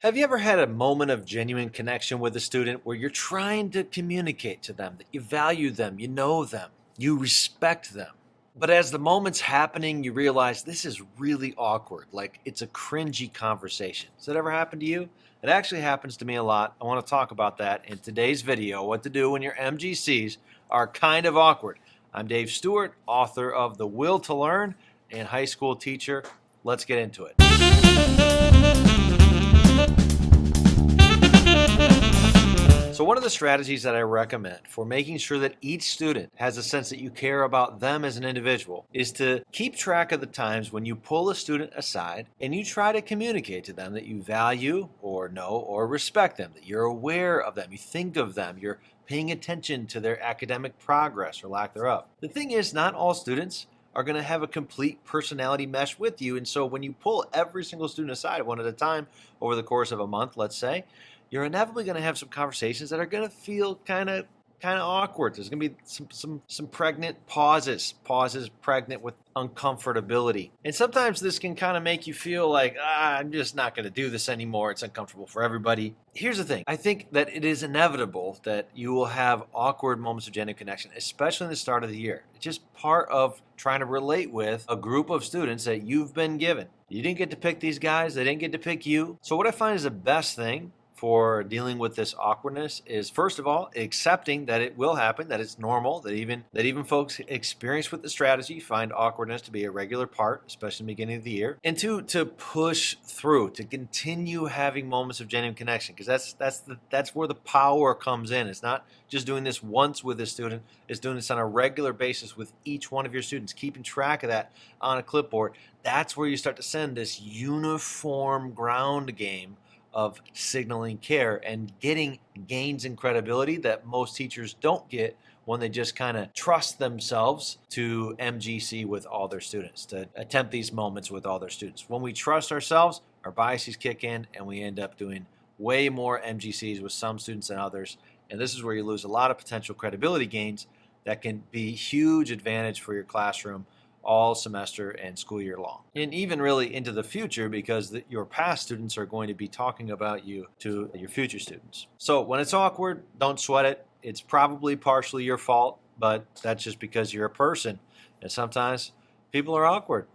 Have you ever had a moment of genuine connection with a student where you're trying to communicate to them that you value them, you know them, you respect them? But as the moment's happening, you realize this is really awkward, like it's a cringy conversation. Does that ever happen to you? It actually happens to me a lot. I want to talk about that in today's video, what to do when your MGCs are kind of awkward. I'm Dave Stewart, author of The Will to Learn and high school teacher. Let's get into it. So one of the strategies that I recommend for making sure that each student has a sense that you care about them as an individual is to keep track of the times when you pull a student aside and you try to communicate to them that you value or know or respect them, that you're aware of them, you think of them, you're paying attention to their academic progress or lack thereof. The thing is, not all students are going to have a complete personality mesh with you. And so when you pull every single student aside one at a time over the course of a month, let's say, you're inevitably going to have some conversations that are going to feel kind of awkward. There's going to be some pregnant pauses pregnant with uncomfortability. And sometimes this can kind of make you feel like, I'm just not going to do this anymore. It's uncomfortable for everybody. Here's the thing. I think that it is inevitable that you will have awkward moments of genuine connection, especially in the start of the year. It's just part of trying to relate with a group of students that you've been given. You didn't get to pick these guys. They didn't get to pick you. So what I find is the best thing for dealing with this awkwardness is, first of all, accepting that it will happen, that it's normal, that even folks experienced with the strategy find awkwardness to be a regular part, especially in the beginning of the year. And two, to push through, to continue having moments of genuine connection, because that's where the power comes in. It's not just doing this once with a student, it's doing this on a regular basis with each one of your students, keeping track of that on a clipboard. That's where you start to send this uniform ground game of signaling care and getting gains in credibility that most teachers don't get when they just kind of trust themselves to MGC with all their students, to attempt these moments with all their students. When we trust ourselves, our biases kick in and we end up doing way more MGCs with some students than others. And this is where you lose a lot of potential credibility gains that can be huge advantage for your classroom all semester and school year long, and even really into the future, because your past students are going to be talking about you to your future students. So when it's awkward, don't sweat it. It's probably partially your fault, but that's just because you're a person, and sometimes people are awkward.